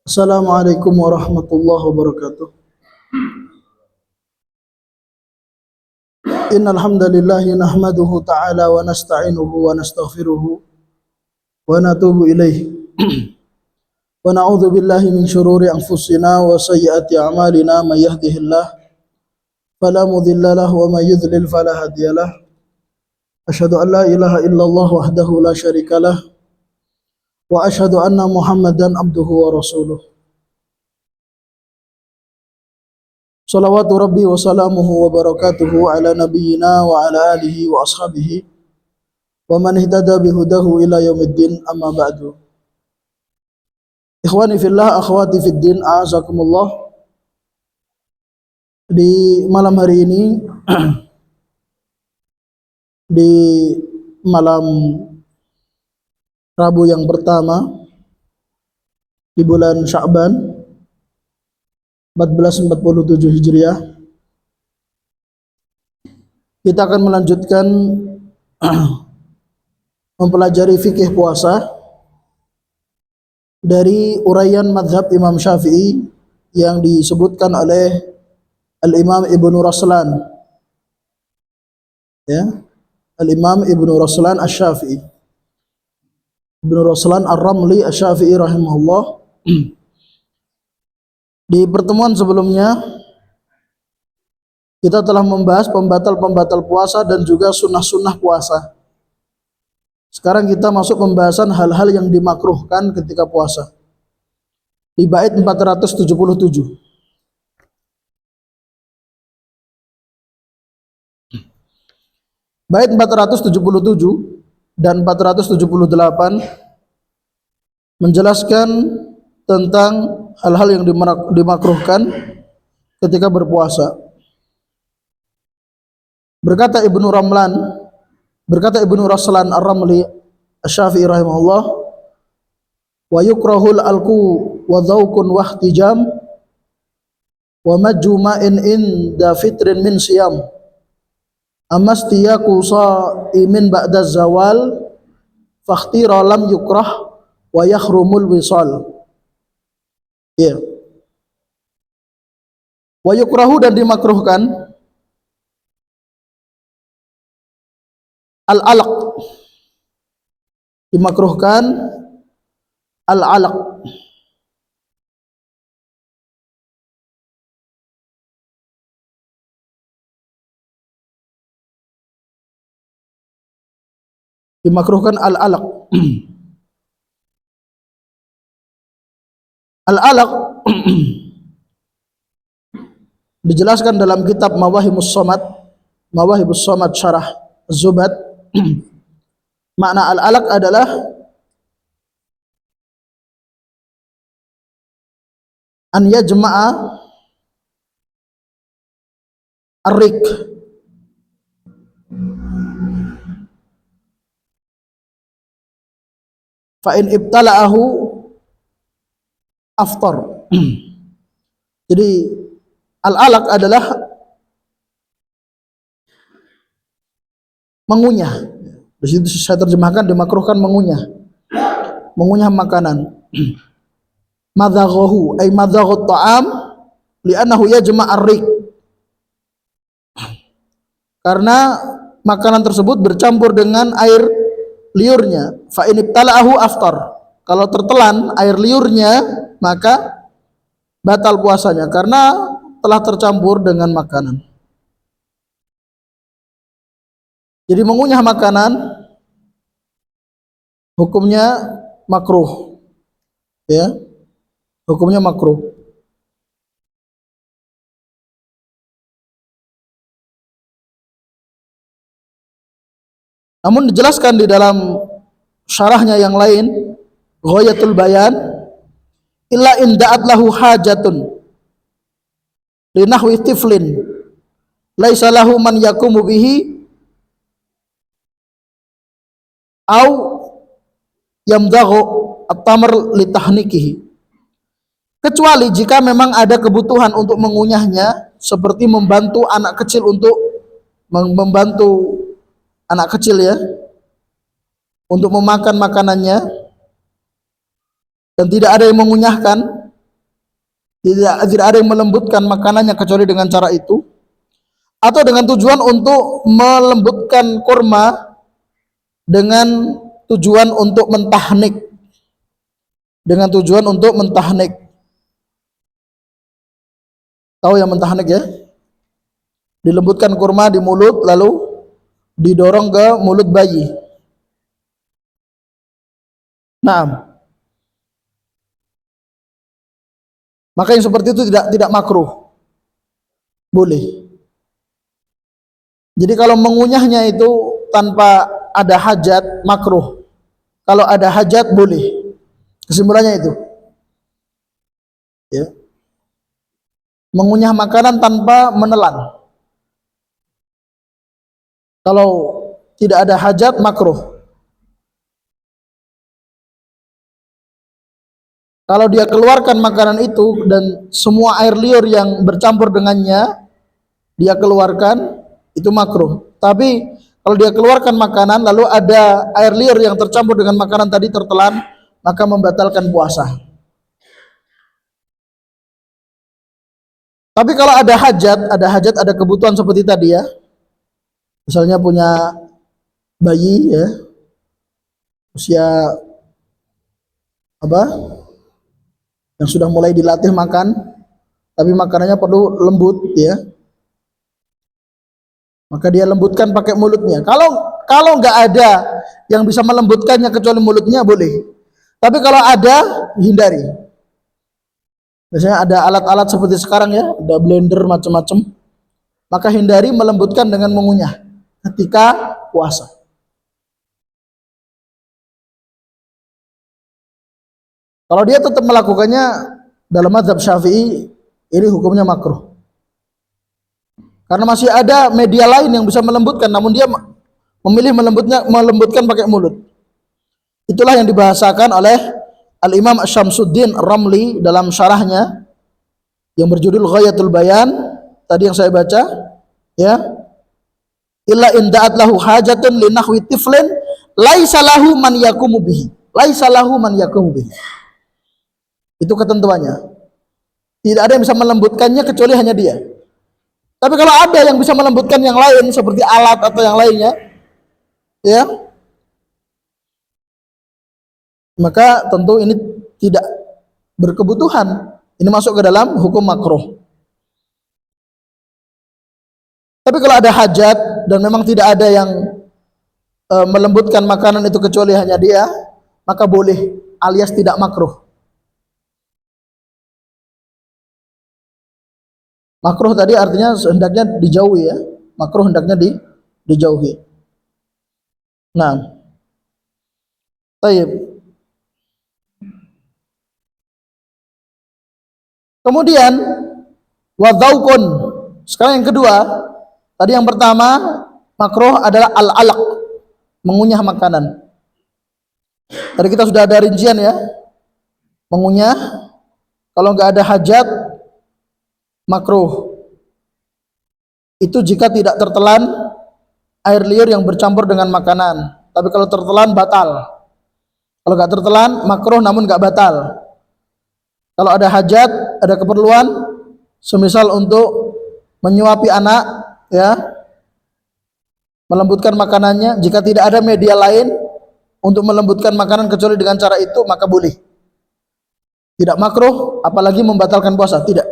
Assalamualaikum warahmatullahi wabarakatuh. Innal hamdalillah nahmaduhu ta'ala wa nasta'inuhu wa nastaghfiruhu wa natubu ilaih. Wa na'udzu billahi min syururi anfusina wa sayyiati a'malina may yahdihillah fala mudilla lahu wa may yudlil fala hadiyalah. Asyhadu an la ilaha illallah wahdahu la syarikalah wa asyhadu anna Muhammadan abduhu wa rasuluh. Salawatu Rabbi wa salamuhu wa barakatuhu ala nabiyyina wa ala alihi wa ashabihi wa man ihtada bihudahu ila yaumiddin, amma ba'du. Ikhwani fillah, akhwati fiddin, a'azakumullah. Di malam hari ini di malam Rabu yang pertama di bulan Sya'ban 1447 Hijriah, kita akan melanjutkan mempelajari fikih puasa dari uraian mazhab Imam Syafi'i yang disebutkan oleh Al-Imam Ibnu Raslan, ya, Al-Imam Ibnu Raslan Asy-Syafi'i, Ibnu Raslan Ar-Ramli Asy-Syafi'i rahimahullah. Di pertemuan sebelumnya kita telah membahas pembatal-pembatal puasa dan juga sunnah-sunnah puasa. Sekarang kita masuk pembahasan hal-hal yang dimakruhkan ketika puasa. Di bait 477. Bait 477 dan 478 menjelaskan tentang hal-hal yang dimakruhkan ketika berpuasa. Berkata Ibnu Raslan Ar-Ramli Asy-Syafi'i rahimahullah, wa yukrahul alqu wa dzauqun wa ihtijam wa majma'in inda fitrin min siyam amastiyaku sa'imin ba'da zawal fakhtira lam yukrah wa yakhrumul wisal. Ya. Wa yukrahu, dan dimakruhkan al-alaq. Dimakruhkan al-alaq. Dimakruhkan al-alaq. Al-alaq dijelaskan dalam kitab Mawahibus Somad Syarah Az-Zubad. Makna al-alaq adalah an yajma'a ar-rik, fa in ibtala'ahu aftar. Jadi al-alaq adalah mengunyah. Di situ saya terjemahkan dimakruhkan mengunyah makanan. Madzaghahu ay madzaghat ta'am li'annahu yajma' ar-rik. Karena makanan tersebut bercampur dengan air liurnya. Fa in ibtala'ahu aftar. Kalau tertelan air liurnya, maka batal puasanya karena telah tercampur dengan makanan. Jadi mengunyah makanan hukumnya makruh, ya, hukumnya makruh. Namun dijelaskan di dalam syarahnya yang lain, Ghayatul Bayan, illa in da'at lahu hajatun linahwi tiflin laisa lahu man yakumu bihi au yamdaghu at-tamr litahnikihi, kecuali jika memang ada kebutuhan untuk mengunyahnya, seperti membantu anak kecil untuk membantu anak kecil, ya, untuk memakan makanannya, dan tidak ada yang mengunyahkan, tidak ada yang melembutkan makanannya kecuali dengan cara itu, atau dengan tujuan untuk melembutkan kurma dengan tujuan untuk mentahnik, tahu yang mentahnik ya, dilembutkan kurma di mulut lalu didorong ke mulut bayi. Nah, maka yang seperti itu tidak makruh, boleh. Jadi kalau mengunyahnya itu tanpa ada hajat makruh, kalau ada hajat boleh. Kesimpulannya itu ya. Mengunyah makanan tanpa menelan, kalau tidak ada hajat makruh. Kalau dia keluarkan makanan itu dan semua air liur yang bercampur dengannya dia keluarkan, itu makruh. Tapi kalau dia keluarkan makanan lalu ada air liur yang tercampur dengan makanan tadi tertelan, maka membatalkan puasa. Tapi kalau ada hajat, ada kebutuhan seperti tadi ya, misalnya punya bayi ya, usia yang sudah mulai dilatih makan, tapi makanannya perlu lembut ya, maka dia lembutkan pakai mulutnya. Kalau nggak ada yang bisa melembutkannya kecuali mulutnya, boleh. Tapi kalau ada, hindari. Biasanya ada alat-alat seperti sekarang ya, ada blender macam-macam, maka hindari melembutkan dengan mengunyah ketika puasa. Kalau dia tetap melakukannya dalam mazhab Syafi'i, ini hukumnya makruh. Karena masih ada media lain yang bisa melembutkan, namun dia memilih melembutkan pakai mulut. Itulah yang dibahasakan oleh Al-Imam Syamsuddin Ramli dalam syarahnya yang berjudul Ghayatul Bayan, tadi yang saya baca, ya. Illa in da'at lahu hajatun li nahwi tiflin laisa lahu man yaqumu bihi. Laisa lahu man yaqumu bihi. Itu ketentuannya. Tidak ada yang bisa melembutkannya kecuali hanya dia. Tapi kalau ada yang bisa melembutkan yang lain seperti alat atau yang lainnya, ya, maka tentu ini tidak berkebutuhan. Ini masuk ke dalam hukum makruh. Tapi kalau ada hajat dan memang tidak ada yang melembutkan makanan itu kecuali hanya dia, maka boleh, alias tidak makruh. Makruh tadi artinya hendaknya dijauhi ya. Makruh hendaknya dijauhi. Nah, baik. Kemudian wadzaukun. Sekarang yang kedua, tadi yang pertama makruh adalah al-alaq, mengunyah makanan. Tadi kita sudah ada rincian ya. Mengunyah, kalau nggak ada hajat makruh. Itu jika tidak tertelan air liur yang bercampur dengan makanan. Tapi kalau tertelan batal. Kalau nggak tertelan makruh namun nggak batal. Kalau ada hajat, ada keperluan, semisal untuk menyuapi anak, ya, melembutkan makanannya, jika tidak ada media lain untuk melembutkan makanan kecuali dengan cara itu, maka boleh. Tidak makruh, apalagi membatalkan puasa, tidak.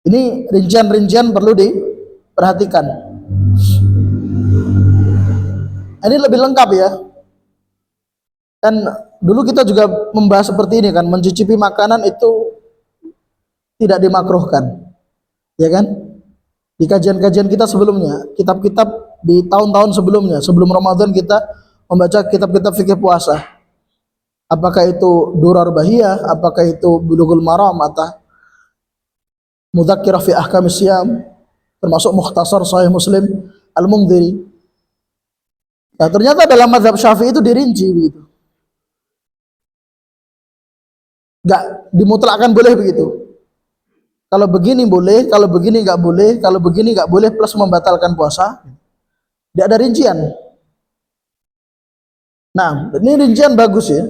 Ini rincian-rincian perlu diperhatikan. Ini lebih lengkap ya. Dan dulu kita juga membahas seperti ini kan, mencicipi makanan itu tidak dimakruhkan, ya kan? Di kajian-kajian kita sebelumnya, kitab-kitab di tahun-tahun sebelumnya, sebelum Ramadan kita membaca kitab-kitab fikih puasa. Apakah itu Durar Bahiyah, apakah itu Bulughul Maram, atau Mudzakkirah fi Ahkamis Syiyam, termasuk Mukhtasar Sahih Muslim Al-Mundhiri. Nah, ternyata dalam mazhab Syafi'i itu dirinci begitu. Enggak dimutlakkan boleh begitu. Kalau begini boleh, kalau begini enggak boleh, kalau begini enggak boleh plus membatalkan puasa. Tidak ada rincian. Nah, ini rincian bagus ya.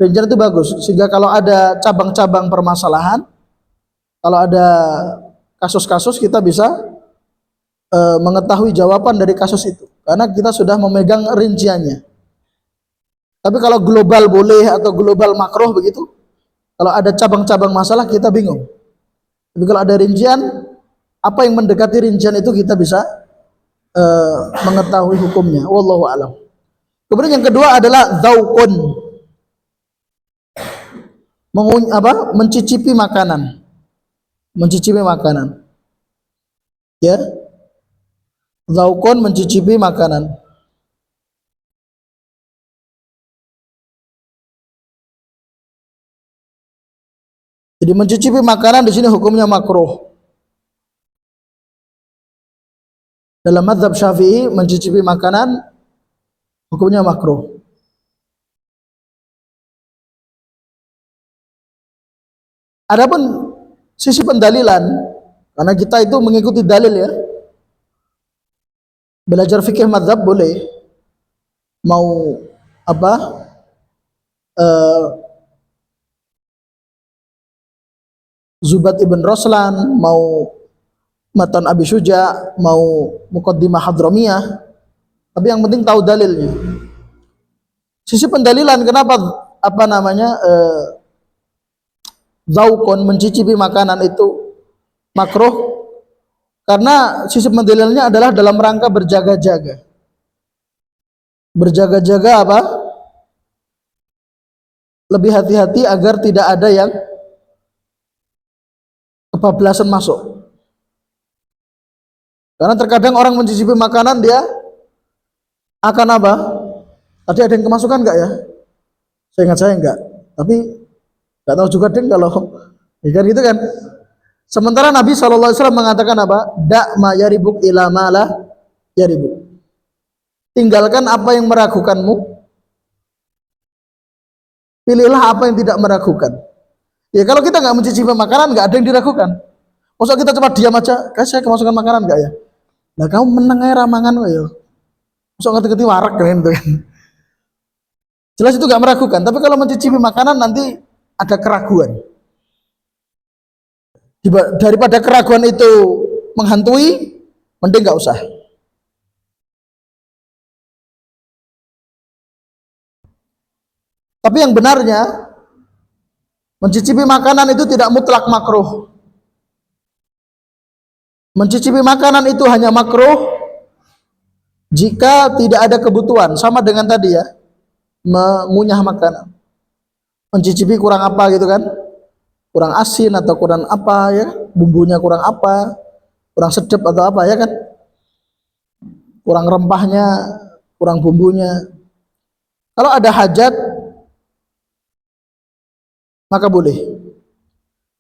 Rincian itu bagus sehingga kalau ada cabang-cabang permasalahan Kalau ada kasus-kasus kita bisa mengetahui jawaban dari kasus itu karena kita sudah memegang rinciannya. Tapi kalau global boleh atau global makruh begitu, kalau ada cabang-cabang masalah kita bingung. Tapi kalau ada rincian, apa yang mendekati rincian itu kita bisa mengetahui hukumnya. Wallahu a'lam. Kemudian yang kedua adalah dzauqun. Mencicipi makanan. Mencicipi makanan. Ya. Dzauqun mencicipi makanan. Jadi mencicipi makanan di sini hukumnya makruh. Dalam mazhab Syafi'i mencicipi makanan hukumnya makruh. Adapun sisi pendalilan, karena kita itu mengikuti dalil ya. Belajar fikih mazhab boleh. Mau apa? Zubat ibn Roslan, mau Matan Abi Syuja, mau Muqaddimah Hadramiyah, tapi yang penting tahu dalilnya. Sisi pendalilan kenapa dzauqun mencicipi makanan itu makruh? Karena sisi pendalilannya adalah dalam rangka berjaga-jaga. Berjaga-jaga apa? Lebih hati-hati agar tidak ada yang kebablasan masuk. Karena terkadang orang mencicipi makanan dia akan apa? Tadi ada yang kemasukan enggak ya? Saya ingat saya enggak. Tapi enggak tahu juga deh kalau ya kan gitu kan. Sementara Nabi SAW mengatakan apa? Da' ma yaribuk ila ma la yaribuk. Tinggalkan apa yang meragukanmu. Pilihlah apa yang tidak meragukan. Ya kalau kita nggak mencicipi makanan, nggak ada yang diragukan. Masa kita cuma diam aja, kayak saya kemasukan makanan nggak ya? Nah kamu menang aja ramangan ya. Masa ngerti-ngerti warak kan itu kan. Jelas itu nggak meragukan. Tapi kalau mencicipi makanan nanti ada keraguan. Daripada keraguan itu menghantui, mending nggak usah. Tapi yang benarnya mencicipi makanan itu tidak mutlak makruh. Mencicipi makanan itu hanya makruh jika tidak ada kebutuhan, sama dengan tadi ya, mengunyah makanan. Mencicipi kurang apa gitu kan? Kurang asin atau kurang apa ya? Bumbunya kurang apa? Kurang sedap atau apa ya kan? Kurang rempahnya, kurang bumbunya. Kalau ada hajat maka boleh.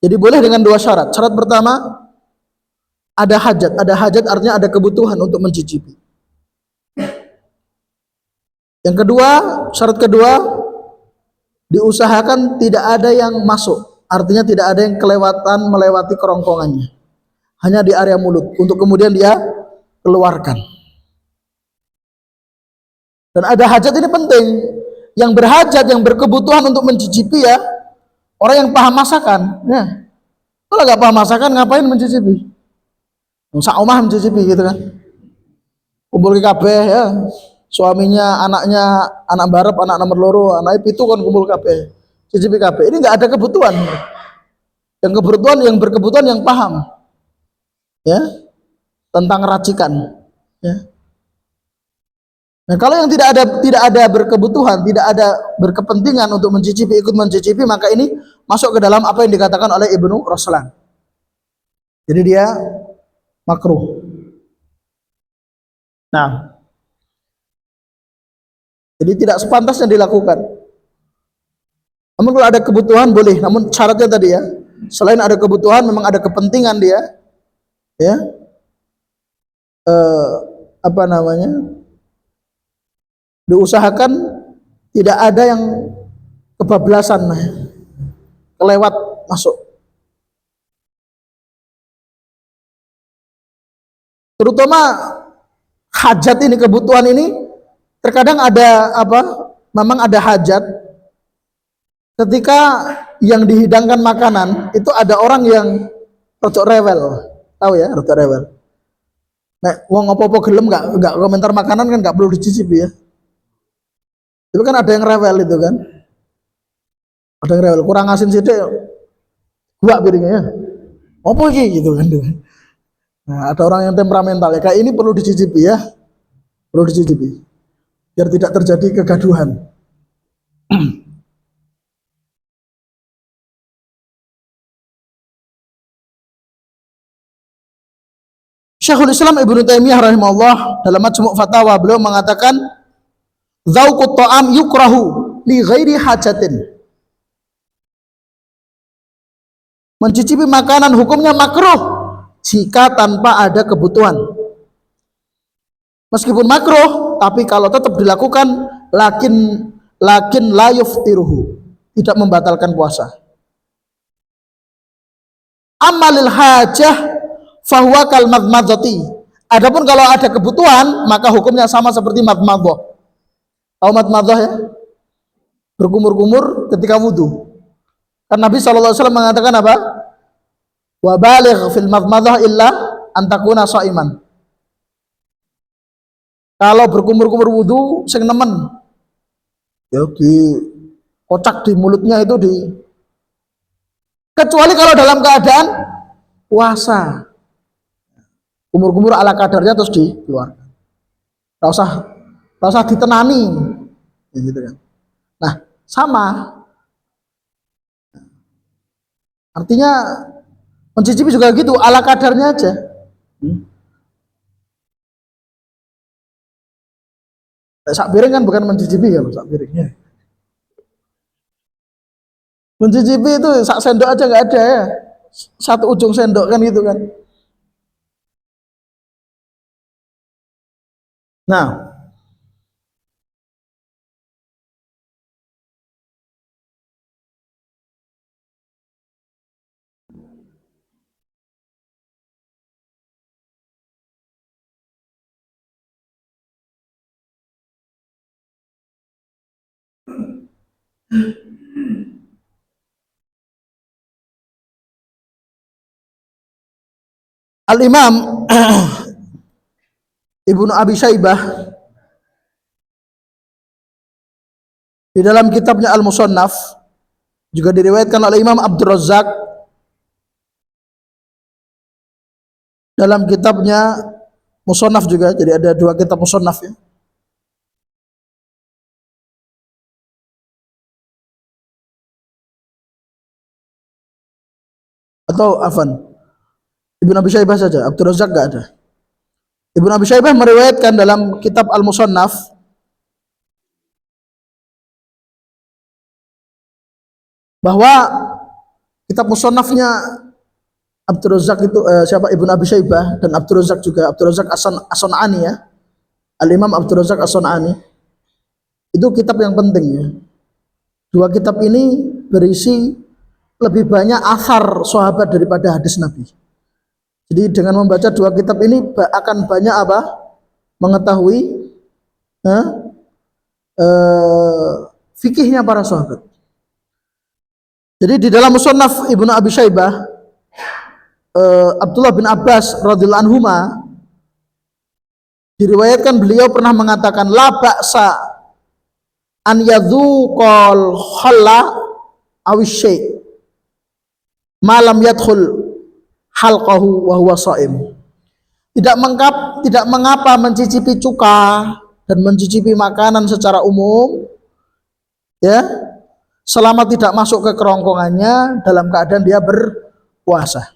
Jadi boleh dengan dua syarat. Syarat pertama ada hajat. Ada hajat artinya ada kebutuhan untuk mencicipi. Yang kedua, syarat kedua diusahakan tidak ada yang masuk. Artinya tidak ada yang kelewatan melewati kerongkongannya. Hanya di area mulut untuk kemudian dia keluarkan. Dan ada hajat ini penting. Yang berhajat, yang berkebutuhan untuk mencicipi ya orang yang paham masakan. Ya. Kalau nggak paham masakan ngapain mencicipi? Sak omah mencicipi gitu kan. Kumpul ke kabeh ya. Suaminya, anaknya, anak barep, anak nomor loro, anak pitu kan kumpul kabeh. Cicipi kabeh. Ini nggak ada kebutuhan. Yang kebutuhan, yang berkebutuhan yang paham. Ya. Tentang racikan. Ya. Nah, kalau yang tidak ada berkebutuhan, tidak ada berkepentingan untuk mencicipi, ikut mencicipi, maka ini masuk ke dalam apa yang dikatakan oleh Ibnu Roslan. Jadi dia makruh. Nah, jadi tidak sepantasnya dilakukan. Namun kalau ada kebutuhan boleh. Namun syaratnya tadi ya, selain ada kebutuhan, memang ada kepentingan dia, ya, diusahakan tidak ada yang kebablasan, kelewat masuk. Terutama hajat ini, kebutuhan ini, terkadang ada memang ada hajat ketika yang dihidangkan makanan itu ada orang yang rodok rewel. Tahu ya, rodok rewel. Nek wong apa-apa gelem enggak komentar makanan kan enggak perlu dicicipi ya. Itu kan ada yang rewel itu kan. Ada yang rewel, kurang asin sithik gua piringnya ya. Apa iki gitu kan. Nah, ada orang yang temperamental ya, kayak ini perlu dicicipi ya. Perlu dicicipi. Biar tidak terjadi kegaduhan. Syekhul Islam Ibnu Taimiyah rahimahullah dalam Majmu' Fatawa beliau mengatakan dzauqut ta'am yukrahu li ghairi hajatin. Mencicipi makanan hukumnya makruh jika tanpa ada kebutuhan. Meskipun makruh, tapi kalau tetap dilakukan lakin la yuftiruhu, tidak membatalkan puasa. Amalil hajah fahuwa kal madmadati. Adapun kalau ada kebutuhan, maka hukumnya sama seperti madmadah. Tahu madmadah ya? Berkumur-kumur ketika wudu. Kan Nabi SAW mengatakan apa? Wa baligh fil madmadah illa antakuna sha'iman. Kalau berkumur-kumur wudu sing nemen ya di kocak di mulutnya itu di, kecuali kalau dalam keadaan puasa. Kumur-kumur ala kadarnya terus dikeluarkan. Tak usah ditenani. Ya gitu kan. Nah, sama. Artinya mencicipi juga gitu, ala kadarnya aja. Sak piring kan bukan mencicipi ya, sak piringnya. Mencicipi itu sak sendok aja nggak ada ya. Satu ujung sendok kan gitu kan. Nah, Al-Imam Ibnu Abi Syaibah di dalam kitabnya Al-Musannaf juga diriwayatkan oleh Imam Abdul Razzaq dalam kitabnya Musannaf juga. Jadi ada dua kitab Musannaf ya. Atau afan, Ibnu Abi Syaibah saja, Abdul Razzaq enggak ada. Ibnu Abi Syaibah meriwayatkan dalam kitab Al-Musannaf bahwa kitab Musannafnya Abdul Razzaq itu siapa, Ibnu Abi Syaibah dan Abdul Razzaq juga, Abdul Razzaq As-Sun'ani ya. Al-Imam Abdul Razzaq As-Sun'ani itu kitab yang penting ya. Dua kitab ini berisi lebih banyak athar sahabat daripada hadis Nabi. Jadi dengan membaca dua kitab ini akan banyak apa? Mengetahui fikihnya para sahabat. Jadi di dalam Musannaf Ibnu Abi Syaibah, Abdullah bin Abbas radhiyallahu anhuma diriwayatkan beliau pernah mengatakan la ba'sa an yadzuqal khalla awisyai malam yadkhul halqahu wa huwa shaim. Tidak mengapa mencicipi cuka dan mencicipi makanan secara umum ya, selama tidak masuk ke kerongkongannya dalam keadaan dia berpuasa.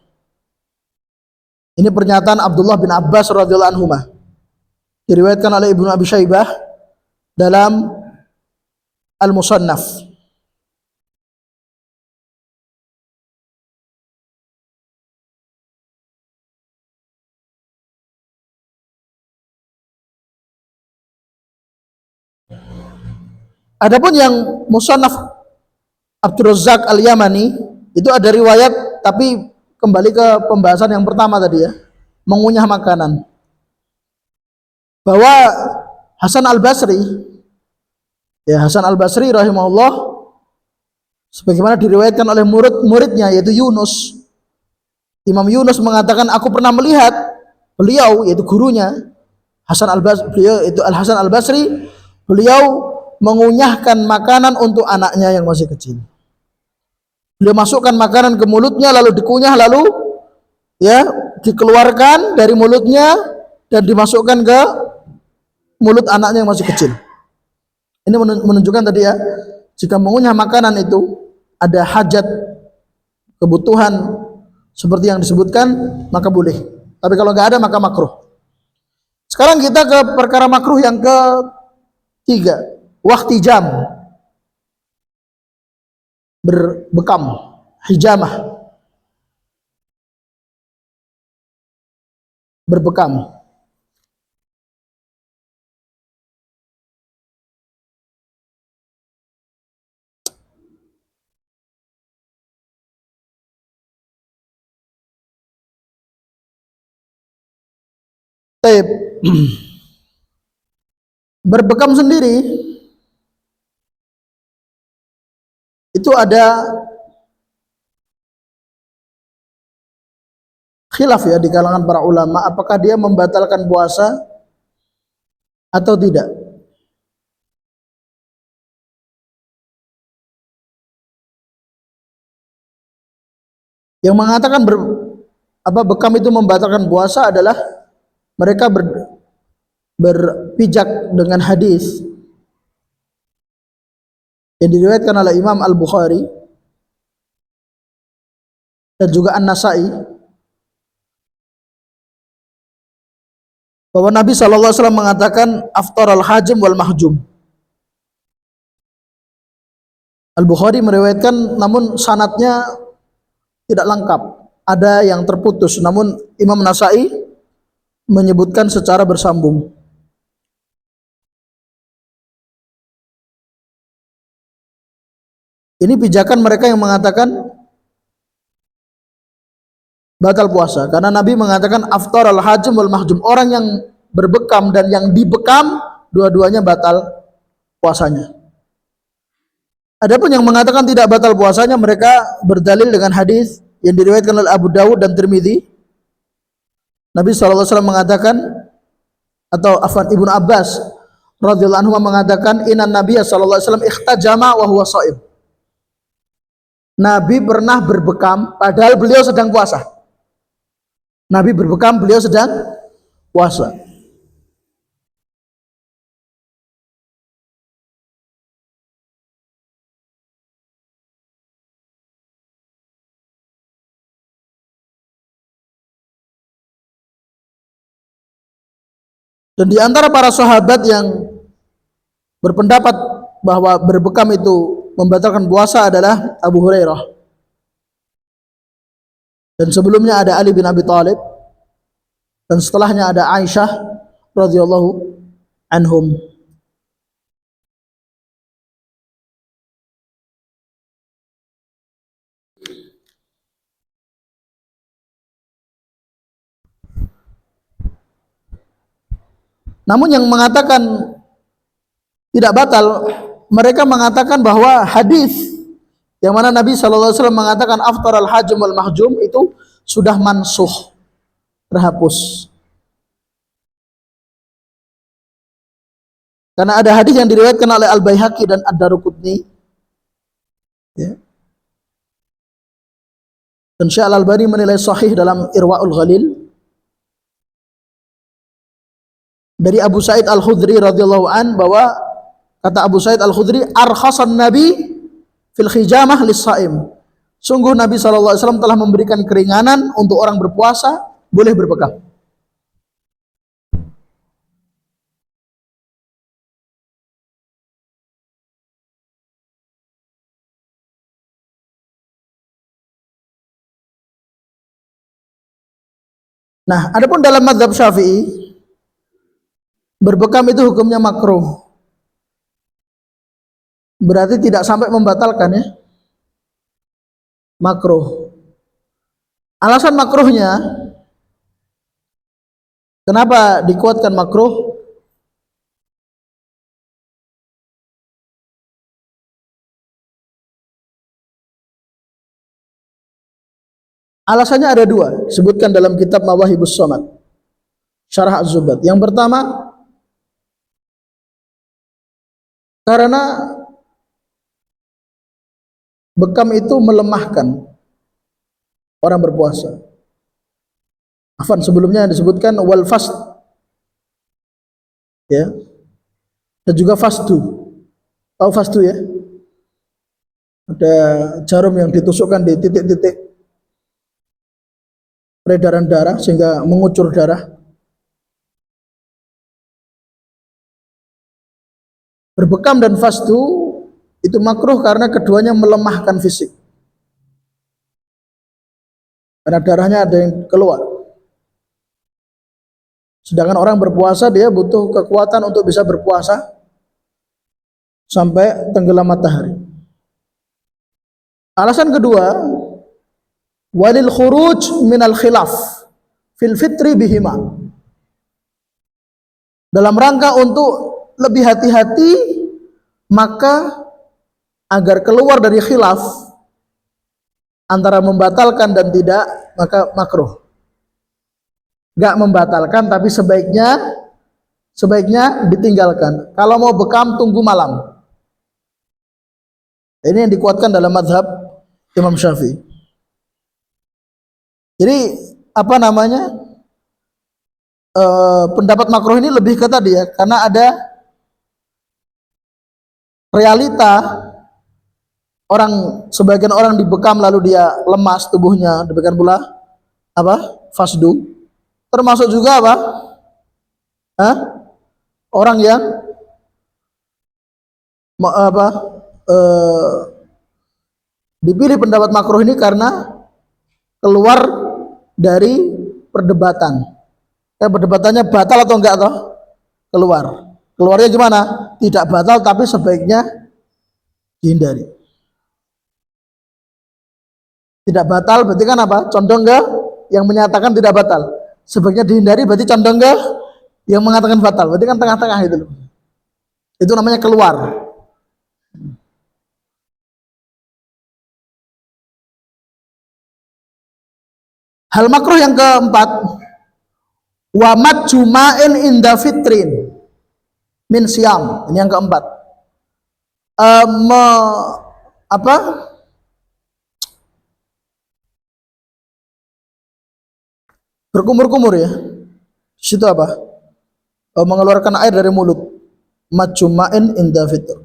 Ini pernyataan Abdullah bin Abbas radhiyallahu anhu, diriwayatkan oleh Ibnu Abi Syaibah dalam Al-Musannaf. Adapun yang Musannaf Abdul Razzaq Al-Yamani itu ada riwayat, tapi kembali ke pembahasan yang pertama tadi ya, mengunyah makanan. Bahwa Hasan Al-Basri ya, Hasan Al-Basri rahimahullah, sebagaimana diriwayatkan oleh murid-muridnya yaitu Yunus, Imam Yunus mengatakan aku pernah melihat beliau, yaitu gurunya Hasan al-Basri, beliau itu Al Hasan al-Basri, beliau mengunyahkan makanan untuk anaknya yang masih kecil. Beliau masukkan makanan ke mulutnya lalu dikunyah, lalu ya dikeluarkan dari mulutnya dan dimasukkan ke mulut anaknya yang masih kecil. Ini menunjukkan tadi ya, jika mengunyah makanan itu ada hajat, kebutuhan seperti yang disebutkan, maka boleh. Tapi kalau nggak ada maka makruh. Sekarang kita ke perkara makruh yang ketiga, waktu jam berbekam, hijamah, berbekam. Taib. Berbekam sendiri itu ada khilaf ya di kalangan para ulama, apakah dia membatalkan puasa atau tidak. Yang mengatakan bekam itu membatalkan puasa adalah mereka berpijak dengan hadis yang diriwayatkan oleh Imam Al-Bukhari dan juga An-Nasai bahwa Nabi SAW mengatakan aftar al-hajim wal mahjum. Al-Bukhari meriwayatkan namun sanatnya tidak lengkap, ada yang terputus, namun Imam Nasai menyebutkan secara bersambung. Ini pijakan mereka yang mengatakan batal puasa, karena Nabi mengatakan aftar al-hajim wal mahjum, orang yang berbekam dan yang dibekam dua-duanya batal puasanya. Adapun yang mengatakan tidak batal puasanya, mereka berdalil dengan hadis yang diriwayatkan oleh Abu Dawud dan Tirmidzi. Nabi SAW mengatakan, atau afwan Ibnu Abbas radhiyallahu anhu mengatakan, inna Nabiya SAW ikhtajama wa huwa shaim. Nabi pernah berbekam padahal beliau sedang puasa. Nabi berbekam, beliau sedang puasa. Dan di antara para sahabat yang berpendapat bahwa berbekam itu membatalkan puasa adalah Abu Hurairah. Dan sebelumnya ada Ali bin Abi Thalib. Dan setelahnya ada Aisyah radhiyallahu anhum. Namun yang mengatakan tidak batal, mereka mengatakan bahwa hadis yang mana Nabi SAW mengatakan aftar al-hajim wal mahjum itu sudah mansuh, terhapus. Karena ada hadis yang diriwayatkan oleh Al-Baihaqi dan Ad-Daruqutni, ya. Dan Syekh Al-Albani menilai sahih dalam Irwaul Ghalil dari Abu Sa'id Al-Khudri radhiyallahu an, bahwa kata Abu Sa'id Al-Khudri, arkhasan Nabi fil khijamah lis-shaim. Sungguh Nabi SAW telah memberikan keringanan untuk orang berpuasa boleh berbekam. Nah, adapun dalam mazhab Syafi'i, berbekam itu hukumnya makruh. Berarti tidak sampai membatalkan ya. Makruh. Alasan makruhnya, kenapa dikuatkan makruh? Alasannya ada dua, disebutkan dalam kitab Mawahibus Somad, Syarah Az-Zubad. Yang pertama, karena bekam itu melemahkan orang berpuasa. Afan, sebelumnya disebutkan wal fast, ya, dan juga fastu. Tahu fastu ya? Ada jarum yang ditusukkan di titik-titik peredaran darah sehingga mengucur darah. Berbekam dan fastu itu makruh karena keduanya melemahkan fisik. Karena darahnya ada yang keluar. Sedangkan orang berpuasa dia butuh kekuatan untuk bisa berpuasa sampai tenggelam matahari. Alasan kedua, walil khuruj minal khilaf fil fitri bihima. Dalam rangka untuk lebih hati-hati, maka agar keluar dari khilaf antara membatalkan dan tidak, maka makruh. Gak membatalkan, tapi sebaiknya ditinggalkan. Kalau mau bekam, tunggu malam. Ini yang dikuatkan dalam mazhab Imam Syafi'i. Jadi apa namanya, pendapat makruh ini lebih ke tadi ya, karena ada realita sebagian orang dibekam lalu dia lemas tubuhnya, demikian pula fasdu. Termasuk juga orang yang dipilih pendapat makruh ini karena keluar dari perdebatan. Perdebatannya batal atau enggak toh? Keluarnya gimana? Tidak batal, tapi sebaiknya dihindari. Tidak batal berarti kan apa? Condong ke yang menyatakan tidak batal. Sebaiknya dihindari berarti condong ke yang mengatakan batal. Berarti kan tengah-tengah itu. Itu namanya keluar. Hal makruh yang keempat, wa majma'in inda fitrin min siam. Ini yang keempat. Berkumur-kumur ya. Di situ apa? Mengeluarkan air dari mulut. Majma'in inda fitr.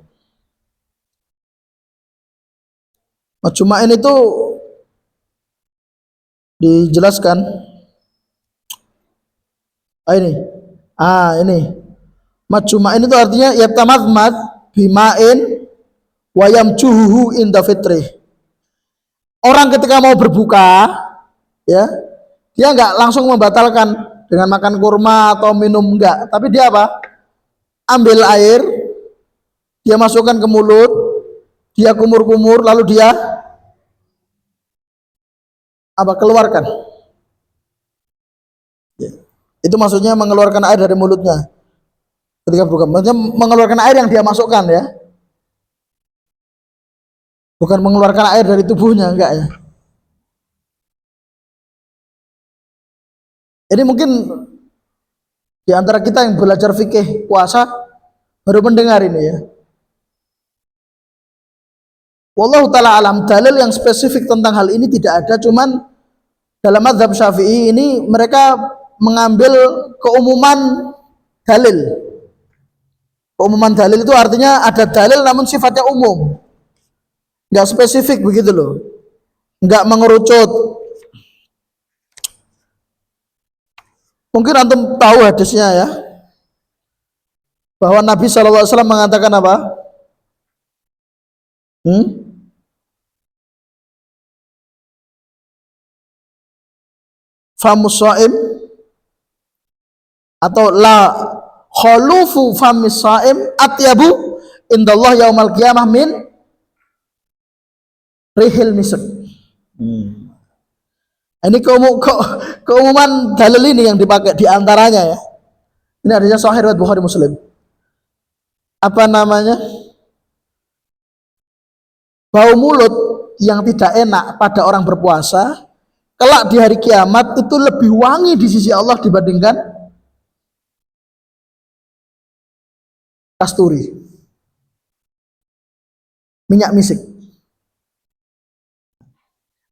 Majma'in itu dijelaskan ini majma'in itu artinya yatamadmad bima'in wa yamjuhu inda fitri. Orang ketika mau berbuka ya, dia enggak langsung membatalkan dengan makan kurma atau minum, enggak, tapi dia ambil air, dia masukkan ke mulut, dia kumur-kumur, lalu dia keluarkan. Ya. Itu maksudnya mengeluarkan air dari mulutnya ketika berbuka. Maksudnya mengeluarkan air yang dia masukkan ya. Bukan mengeluarkan air dari tubuhnya, enggak ya. Ini mungkin di antara kita yang belajar fikih puasa baru mendengar ini ya. Wallahu ta'ala alam, dalil yang spesifik tentang hal ini tidak ada, cuman dalam mazhab Syafi'i ini mereka mengambil keumuman dalil. Keumuman dalil itu artinya ada dalil namun sifatnya umum. Enggak spesifik begitu loh. Enggak mengerucut. Mungkin antum tahu hadisnya ya. Bahwa Nabi SAW mengatakan apa? Famus shaim atau la khulufu famis shaim atyabu indallah yaumal qiyamah min rihil misk. Ini keumuman dalil ini yang dipakai diantaranya ya. Ini adanya Sahih riwayat Bukhari Muslim. Apa namanya? Bau mulut yang tidak enak pada orang berpuasa kelak di hari kiamat itu lebih wangi di sisi Allah dibandingkan kasturi, minyak misik.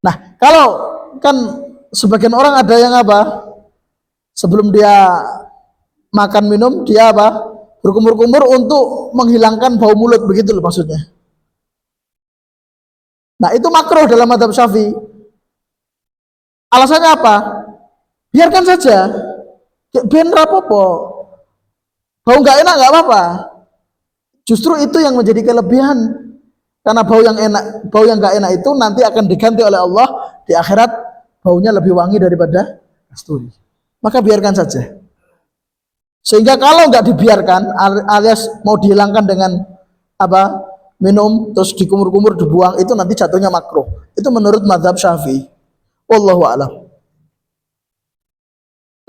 Nah, kalau kan sebagian orang ada yang apa? Sebelum dia makan minum, dia apa? Berkumur-kumur untuk menghilangkan bau mulut, begitu loh maksudnya. Nah, itu makruh dalam mazhab Syafi'i. Alasannya apa? Biarkan saja. Ben rapopo. Bau nggak enak nggak apa-apa. Justru itu yang menjadi kelebihan. Karena bau yang enak, bau yang nggak enak itu nanti akan diganti oleh Allah di akhirat, baunya lebih wangi daripada kasturi. Maka biarkan saja. Sehingga kalau nggak dibiarkan, alias mau dihilangkan dengan apa, minum terus dikumur-kumur dibuang, itu nanti jatuhnya makruh. Itu menurut mazhab Syafi'i. Wallahu a'lam.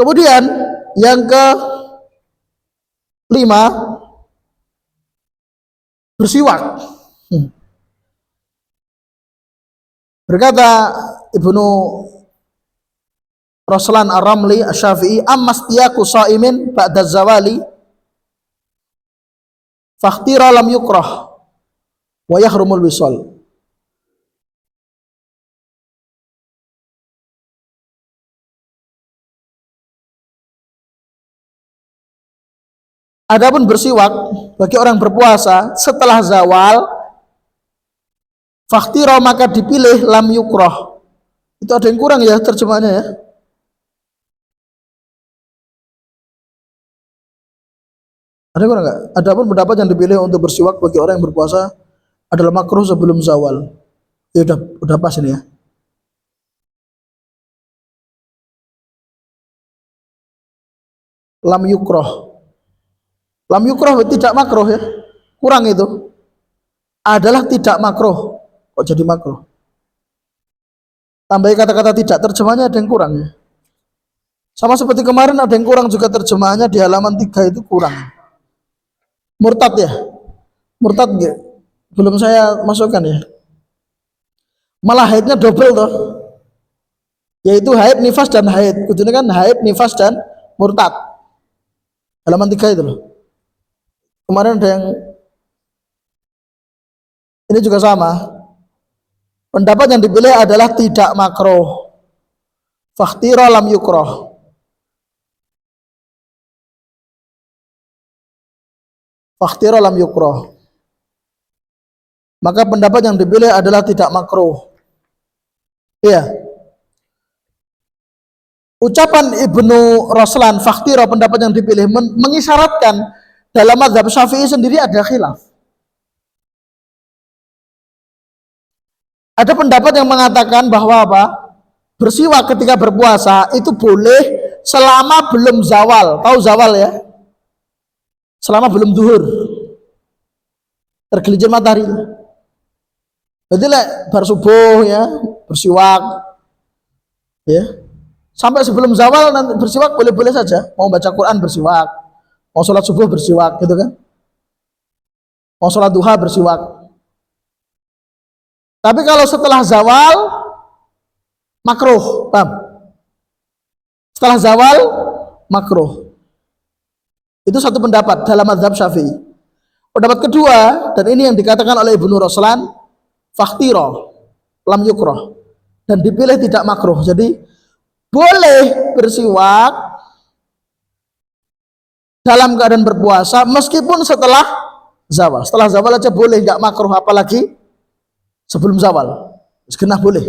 Kemudian yang ke 5, bersiwak. Berkata Ibnu Raslan Ar-Ramli Asy-Syafi'i, ammastiyaku shaimin ba'da zawali fakhtira lam yukrah wa yahrumul wisal. Adapun bersiwak bagi orang berpuasa setelah zawal, fakhtira maka dipilih lam yukrah. Itu ada yang kurang ya terjemahannya ya. Ada kurang nggak? Adapun pendapat yang dipilih untuk bersiwak bagi orang yang berpuasa adalah makruh sebelum zawal. Ya udah pas ini ya. Lam yukroh. Lam yukroh tidak makruh ya. Kurang itu. Adalah tidak makruh. Kok jadi makruh? Tambahi kata-kata tidak, terjemahnya ada yang kurang ya. Sama seperti kemarin ada yang kurang juga, terjemahnya di halaman 3 itu kurang. Murtad ya. Murtad enggak? Belum saya masukkan ya. Malah haidnya double toh. Yaitu haid, nifas dan haid. Kudunya kan haid, nifas dan murtad. Halaman 3 itu loh. Kemarin ada yang ini juga sama. Pendapat yang dipilih adalah tidak makruh. Fakhtira lam yukroh. Fakhtira lam yukroh. Maka pendapat yang dipilih adalah tidak makruh. Iya. Ucapan Ibnu Raslan fakhtira, pendapat yang dipilih, mengisyaratkan dalam mazhab Syafi'i sendiri ada khilaf. Ada pendapat yang mengatakan bahwa apa? Bersiwak ketika berpuasa itu boleh selama belum zawal. Tahu zawal ya? Selama belum zuhur. Tergelincir matahari. Berarti bar subuh ya, bersiwak. Ya. Sampai sebelum zawal nanti bersiwak boleh-boleh saja. Mau baca Quran bersiwak. Mau sholat subuh bersiwak gitu kan. Mau sholat duha bersiwak. Tapi kalau setelah zawal makruh, paham? Setelah zawal makruh. Itu satu pendapat dalam mazhab Syafi'i. Pendapat kedua, dan ini yang dikatakan oleh Ibnu Raslan, fakhtira lam yukroh, dan dipilih tidak makruh. Jadi boleh bersiwak dalam keadaan berpuasa meskipun setelah zawal. Setelah zawal aja boleh, nggak makruh, apalagi sebelum zawal. Segenap boleh.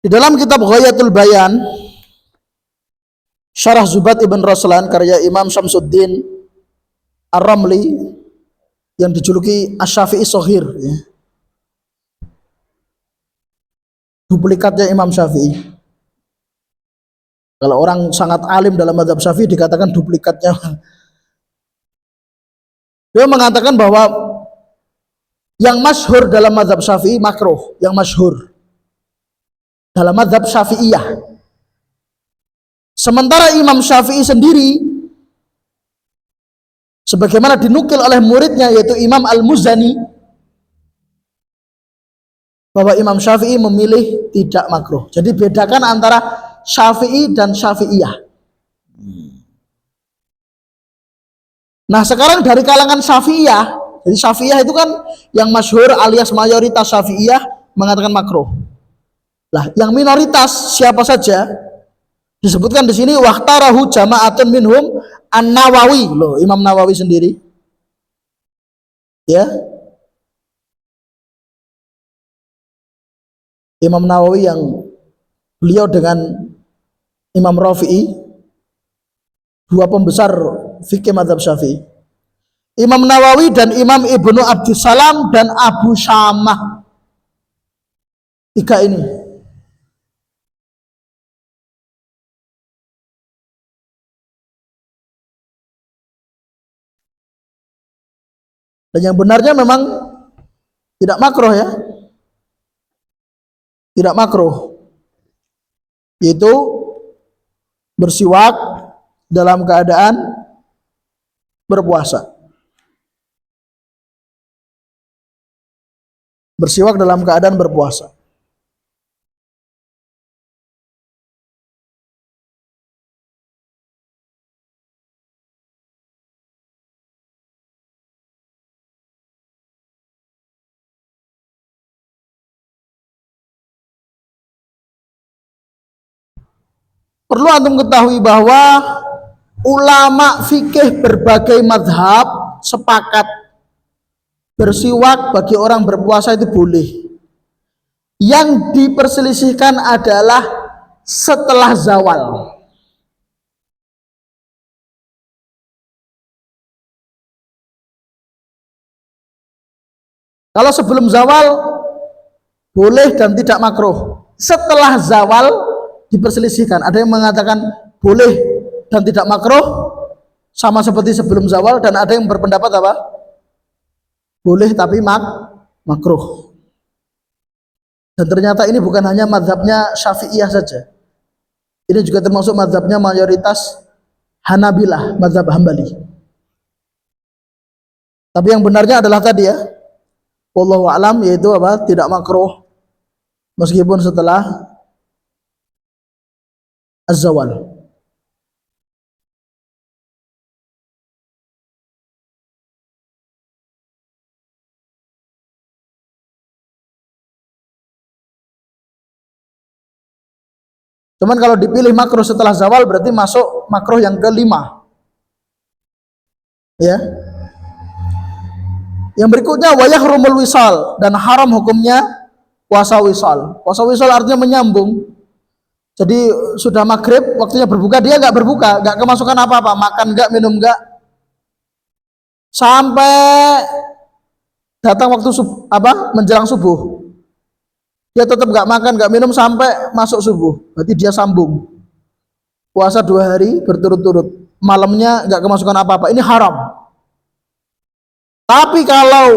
Di dalam kitab Ghayatul Bayan, Syarah Zubat Ibn Raslan karya Imam Syamsuddin Ar-Ramli yang dijuluki Asy-Syafi'i Shaghir ya. Duplikatnya Imam Syafi'i. Kalau orang sangat alim dalam mazhab Syafi'i dikatakan duplikatnya. Dia mengatakan bahwa Yang masyhur dalam mazhab Syafi'i makruh, yang masyhur dalam mazhab Syafi'iyah. Sementara Imam Syafi'i sendiri, sebagaimana dinukil oleh muridnya yaitu Imam Al-Muzani, bahwa Imam Syafi'i memilih tidak makruh. Jadi bedakan antara Syafi'i dan Syafi'iyah. Nah sekarang dari kalangan Syafi'iyah, jadi Syafi'iyah itu kan yang masyhur alias mayoritas Syafi'iyah mengatakan makruh. Lah yang minoritas siapa saja? Disebutkan di sini waqtarahu jama'atun minhum An-Nawawi, loh Imam Nawawi sendiri. Ya. Imam Nawawi yang beliau dengan Imam Rafi'i, dua pembesar fikih mazhab Syafi'i. Imam Nawawi dan Imam Ibnu Abdussalam dan Abu Syamah. Tiga ini. Dan yang benarnya memang tidak makruh ya. Tidak makruh. Yaitu bersiwak dalam keadaan berpuasa. Bersiwak dalam keadaan berpuasa. Perlu antum ketahui bahwa ulama fikih berbagai mazhab sepakat bersiwak bagi orang berpuasa itu boleh. Yang diperselisihkan adalah setelah zawal. Kalau sebelum zawal boleh dan tidak makruh. Setelah zawal diperselisihkan. Ada yang mengatakan boleh dan tidak makruh sama seperti sebelum zawal, dan ada yang berpendapat apa? Boleh tapi makruh. Dan ternyata ini bukan hanya mazhabnya Syafi'iyah saja. Ini juga termasuk mazhabnya mayoritas Hanabilah, mazhab Hambali. Tapi yang benarnya adalah tadi ya, wallahu a'lam, yaitu apa? Tidak makruh meskipun setelah az-zawal. Cuman kalau dipilih makruh setelah zawal berarti masuk makruh yang kelima. Ya. Yang berikutnya wa yahrumul wisal, dan haram hukumnya puasa wisal. Puasa wisal artinya menyambung. Jadi sudah maghrib, waktunya berbuka, dia nggak berbuka, nggak kemasukan apa-apa, makan nggak, minum nggak, sampai datang waktu menjelang subuh. Dia tetap nggak makan, nggak minum sampai masuk subuh. Berarti dia sambung puasa 2 hari berturut-turut, malamnya nggak kemasukan apa-apa. Ini haram. Tapi kalau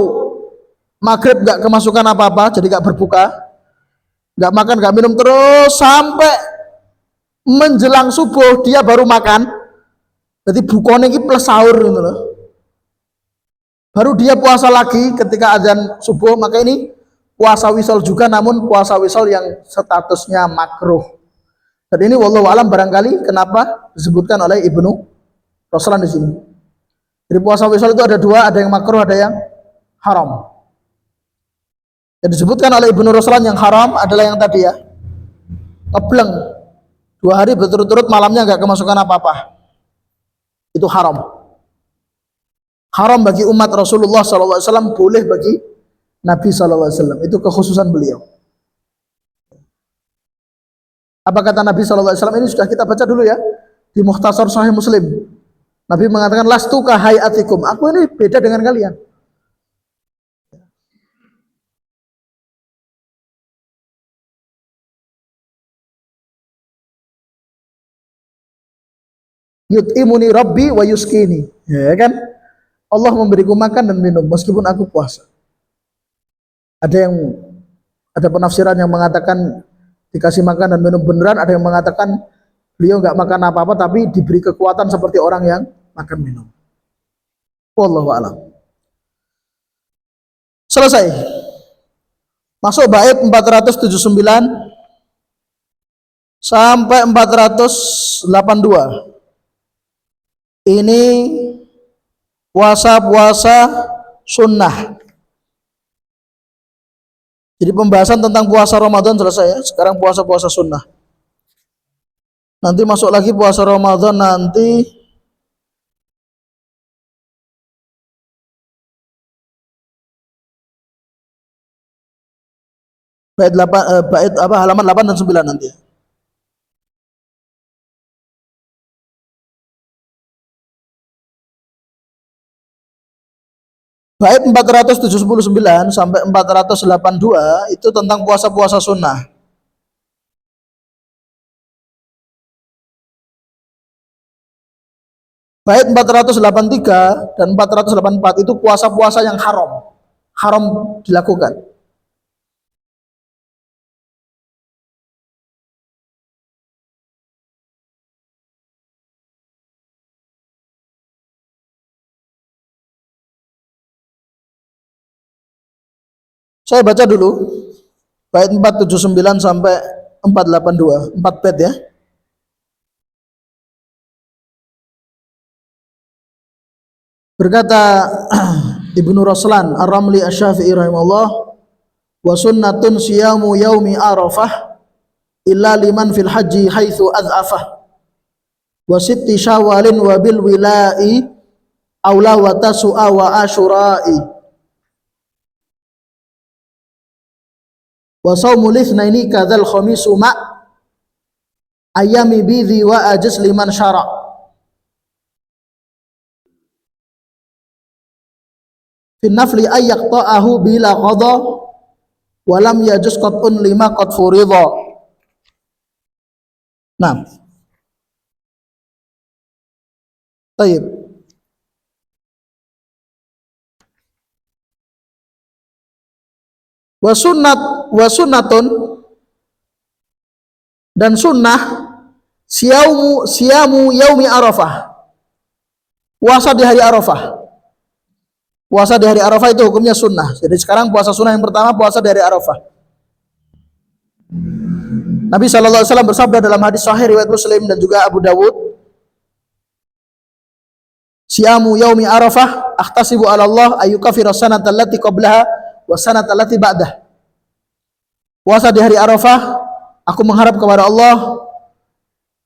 maghrib nggak kemasukan apa-apa, jadi nggak berbuka, nggak makan, nggak minum terus sampai menjelang subuh dia baru makan, berarti bukone ini plus sahur gitu loh. Baru dia puasa lagi ketika azan subuh, maka ini puasa wisal juga, namun puasa wisal yang statusnya makruh. Dan ini wallahu alam barangkali kenapa disebutkan oleh Ibnu Ruslan di sini. Jadi puasa wisal itu ada dua, ada yang makruh, ada yang haram. Yang disebutkan oleh Ibnu Ruslan yang haram adalah yang tadi ya, ngebleng 2 hari berturut-turut malamnya nggak kemasukan apa-apa. Itu haram. Haram bagi umat Rasulullah SAW, boleh bagi Nabi SAW. Itu kekhususan beliau. Apa kata Nabi SAW? Ini sudah kita baca dulu ya di Mukhtasar Sahih Muslim. Nabi mengatakan lastu ka hayatikum. Aku ini beda dengan kalian. Yut'imuni Rabbi wa yuskini. Ya kan? Allah memberiku makan dan minum meskipun aku puasa. Ada yang ada penafsiran yang mengatakan dikasih makan dan minum beneran, ada yang mengatakan beliau nggak makan apa-apa tapi diberi kekuatan seperti orang yang makan minum. Wallahu a'lam. Selesai. Masuk bait 479 sampai 482. Ini puasa-puasa sunnah. Jadi pembahasan tentang puasa Ramadan selesai ya. Sekarang puasa-puasa sunnah. Nanti masuk lagi puasa Ramadan nanti bait halaman 8 dan 9 nanti. Bait 479 sampai 482 itu tentang puasa-puasa sunnah. Bait 483 dan 484 itu puasa-puasa yang haram. Haram dilakukan. Saya baca dulu bait 479 sampai 482, 4 bait ya. Berkata Ibnu Raslan Ar-Ramli Asy-Syafi'i rahimahullah, wa sunnatun siyamu yaumi Arafah illa liman fil haji haitsu adzafah wa sitti syawalin wa bil wilai aula wa tasu'a wa asyura'i wa saumul itsnaini kadzal khamisu ma ayami bidhi wa ajz liman syara' fi nafli ayyaqta'ahu bila qada wa lam yajuz qat'un lima qad furidha. Nah, baik. Wa sunnatun dan sunnah siyamu yaumi Arafah, puasa di hari Arafah. Puasa di hari Arafah itu hukumnya sunnah. Jadi sekarang puasa sunnah yang pertama, puasa di hari Arafah. Nabi SAW bersabda dalam hadis sahih riwayat Muslim dan juga Abu Dawud, siyamu yaumi Arafah ahtasibu ala Allah ayyukafira sanata allati qablaha wa sanata allati ba'dah. Puasa di hari Arafah, aku mengharap kepada Allah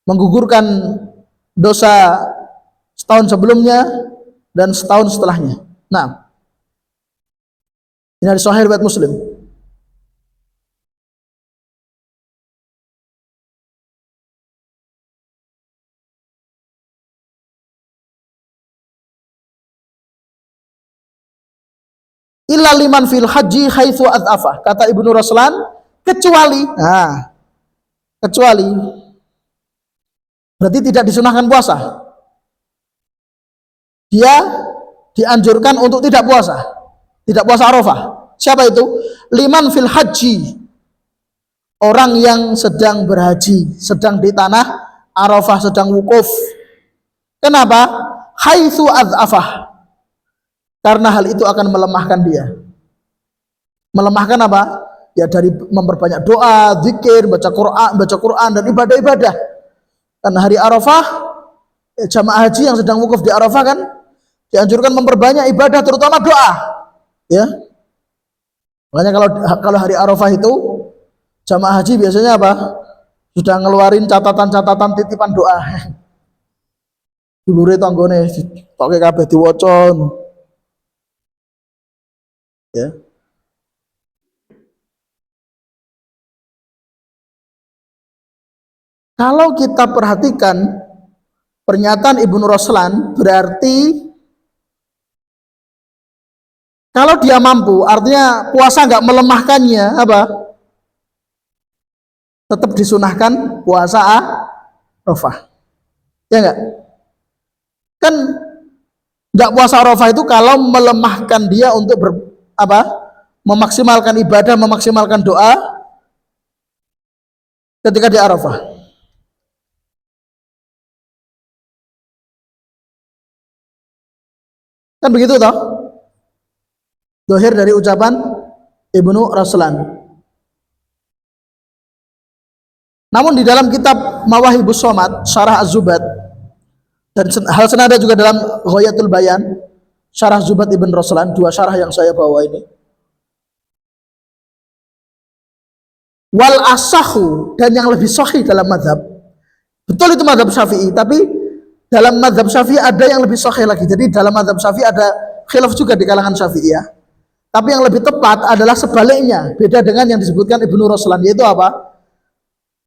menggugurkan dosa setahun sebelumnya dan setahun setelahnya. Nah, ini hadis sahih riwayat Muslim. Illa liman fil haji haitsu adzafah, kata Ibnu Raslan, kecuali berarti tidak disunahkan puasa, dia dianjurkan untuk tidak puasa Arafah. Siapa itu? Liman fil haji, orang yang sedang berhaji, sedang di tanah Arafah, sedang wukuf. Kenapa? Haitsu adzafah, karena hal itu akan melemahkan dia. Melemahkan apa? Ya dari memperbanyak doa, zikir, baca Quran dan ibadah-ibadah. Karena hari Arafah, jamaah haji yang sedang wukuf di Arafah kan dianjurkan memperbanyak ibadah, terutama doa. Ya. Makanya kalau hari Arafah itu jamaah haji biasanya apa? Sudah ngeluarin catatan-catatan titipan doa. Dulure tanggone pakai kabeh diwaca. Ya. Kalau kita perhatikan pernyataan Ibnu Raslan, berarti kalau dia mampu, artinya puasa nggak melemahkannya, apa? Tetap disunahkan puasa Arafah. Ya nggak? Kan nggak puasa Arafah itu kalau melemahkan dia untuk memaksimalkan ibadah, memaksimalkan doa ketika di Arafah. Kan begitu toh? Dohir dari ucapan Ibnu Raslan. Namun di dalam kitab Mawahibus Somad, Syarah Az-Zubad, dan hal senada juga dalam Ghayatul Bayan, Syarah Zubad Ibn Raslan, dua syarah yang saya bawa ini. Wal asahu, dan yang lebih sahih dalam madhab, betul itu madhab Syafi'i, tapi dalam madhab Syafi'i ada yang lebih sahih lagi. Jadi dalam madhab Syafi'i ada khilaf juga di kalangan Syafi'i ya. Tapi yang lebih tepat adalah sebaliknya, beda dengan yang disebutkan Ibnu Raslan, yaitu apa?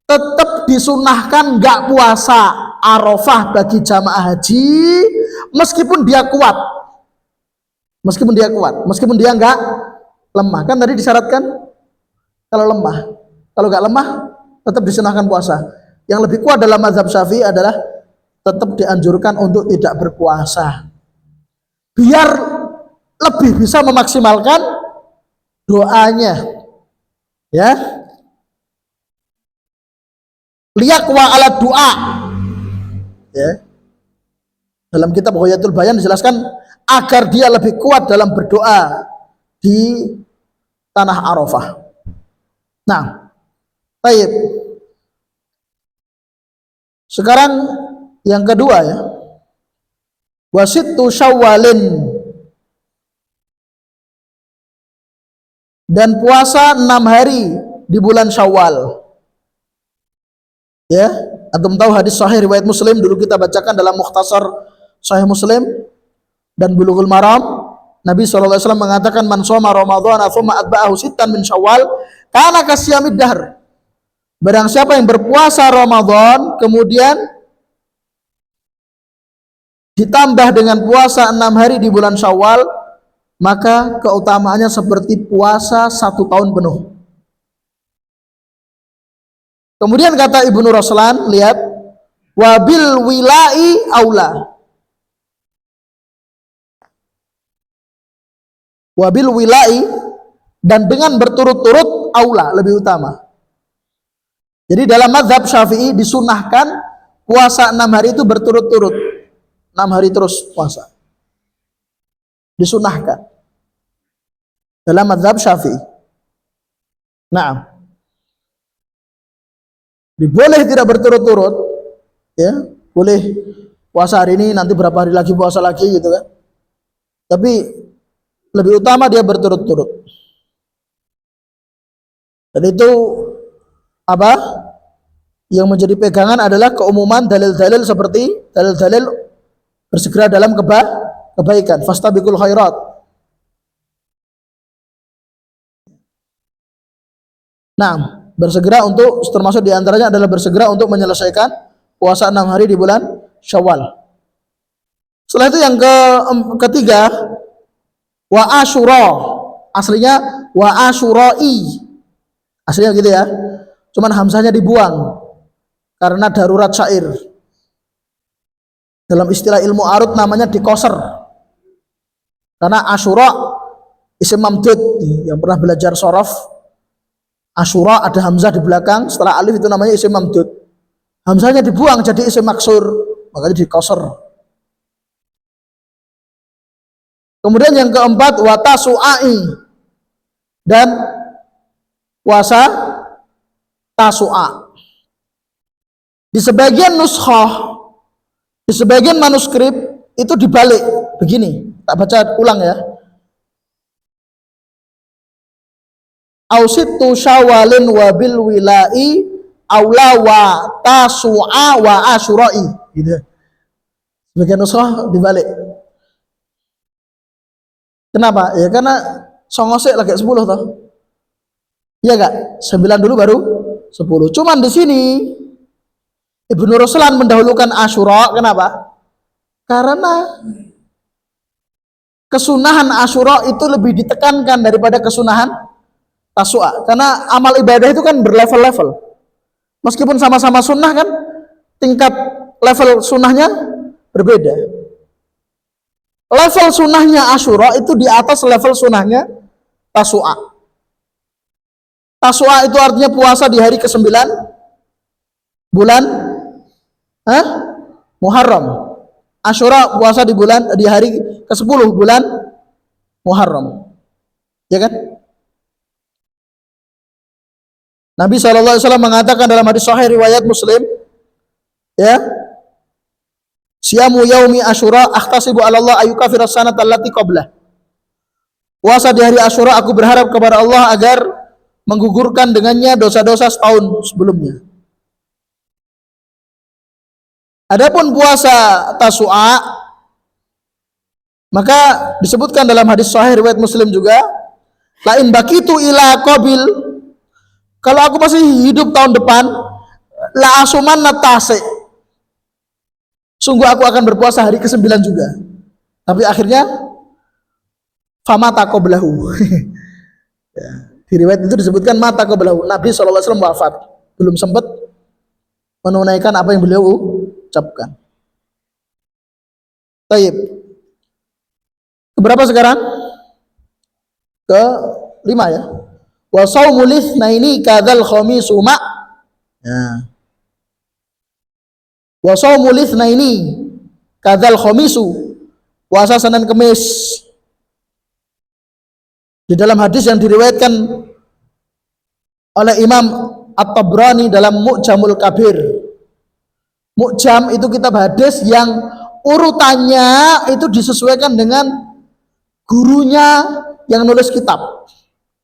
Tetap disunahkan nggak puasa Arafah bagi jamaah haji meskipun dia kuat, meskipun dia nggak lemah. Kan tadi disyaratkan kalau lemah, kalau nggak lemah tetap disunahkan puasa. Yang lebih kuat dalam mazhab Syafi'i adalah tetap dianjurkan untuk tidak berpuasa, biar lebih bisa memaksimalkan doanya, ya. Liyaqwa ala doa, ya. Dalam kitab Ghayatul Bayan dijelaskan agar dia lebih kuat dalam berdoa di tanah Arafah. Nah, baik. Sekarang yang kedua ya, wasittu Syawalin, dan puasa 6 hari di bulan Syawal. Ya, antum tahu hadis sahih riwayat Muslim, dulu kita bacakan dalam Mukhtasar Sahih Muslim dan Bulughul Maram. Nabi SAW mengatakan, man shoma Ramadhana tsumma atba'ahu sittan min Syawal kana kasyamid dahr. Barang siapa yang berpuasa Ramadan kemudian ditambah dengan puasa 6 hari di bulan Syawal, maka keutamaannya seperti puasa 1 tahun penuh. Kemudian kata Ibnu Raslan, lihat, wabil wilai aula. Wabil wilai, dan dengan berturut-turut aula, lebih utama. Jadi dalam mazhab Syafi'i disunahkan puasa 6 hari itu berturut-turut, 6 hari terus puasa, disunahkan dalam mazhab Syafi'i. Nah, boleh tidak berturut-turut, ya, boleh puasa hari ini, nanti berapa hari lagi puasa lagi gitu kan. Tapi lebih utama dia berturut-turut. Dan itu apa? Yang menjadi pegangan adalah keumuman dalil-dalil seperti dalil-dalil bersegera dalam kebaikan, fastabiqul khairat. Nah, bersegera untuk, termasuk diantaranya adalah bersegera untuk menyelesaikan puasa 6 hari di bulan Syawal. Setelah itu yang ketiga, wa asyura, aslinya wa asyura'i, aslinya gitu ya, cuman hamzahnya dibuang karena darurat syair. Dalam istilah ilmu arut namanya dikoser, karena asyura isim mamdud. Yang pernah belajar shorof, Asyura ada hamzah di belakang, setelah alif itu namanya isim mamdud. Hamzahnya dibuang jadi isim maksur, makanya dikoser. Kemudian yang keempat, watasu'ai, dan puasa tasu'a. Di sebagian nuskhah, di sebagian manuskrip itu dibalik begini, tak baca ulang ya. Ausittu Syawalin wabil wilai aula wa tasu'a wa asyura'i, gitu. Sebagian nuskhah dibalik. Kenapa? Ya karena songosek lagi 10 toh. Iya gak? 9 dulu baru 10. Cuman di sini Ibnu Raslan mendahulukan Asyura. Kenapa? Karena kesunahan Asyura itu lebih ditekankan daripada kesunahan Tasu'a. Karena amal ibadah itu kan berlevel-level. Meskipun sama-sama sunnah kan, tingkat level sunnahnya berbeda. Level sunnahnya Asyura itu di atas level sunnahnya Tasu'a. Tasu'a itu artinya puasa di hari ke-9 bulan Muharram. Asyura puasa di hari ke-10 bulan Muharram. Ya kan? Nabi SAW mengatakan dalam hadis sahih riwayat Muslim, ya, siyamu yaumi Asyura ahtasibu 'ala Allah ayyukafira sanata allati qablah. Puasa di hari Asyura aku berharap kepada Allah agar menggugurkan dengannya dosa-dosa setahun sebelumnya. Adapun puasa Tasu'a, maka disebutkan dalam hadis sahih riwayat Muslim juga, lain bakitu ila qabil, kalau aku masih hidup tahun depan, la asumanna tase, sungguh aku akan berpuasa hari ke-9 juga. Tapi akhirnya famata qablahu. Ya, di riwayat itu disebutkan mata qablahu. Nabi SAW wafat, belum sempat menunaikan apa yang beliau ucapkan. Taib. Keberapa sekarang? Ke-5 ya. Wa shaumul itsnaini kadzal khamisu ma. Ya. Wa shaumul itsnaini kadzal khamisu. Puasa Senin Kamis. Di dalam hadis yang diriwayatkan oleh Imam At-Tabrani dalam Mu'jamul Kabir. Mu'jam itu kitab hadis yang urutannya itu disesuaikan dengan gurunya yang nulis kitab.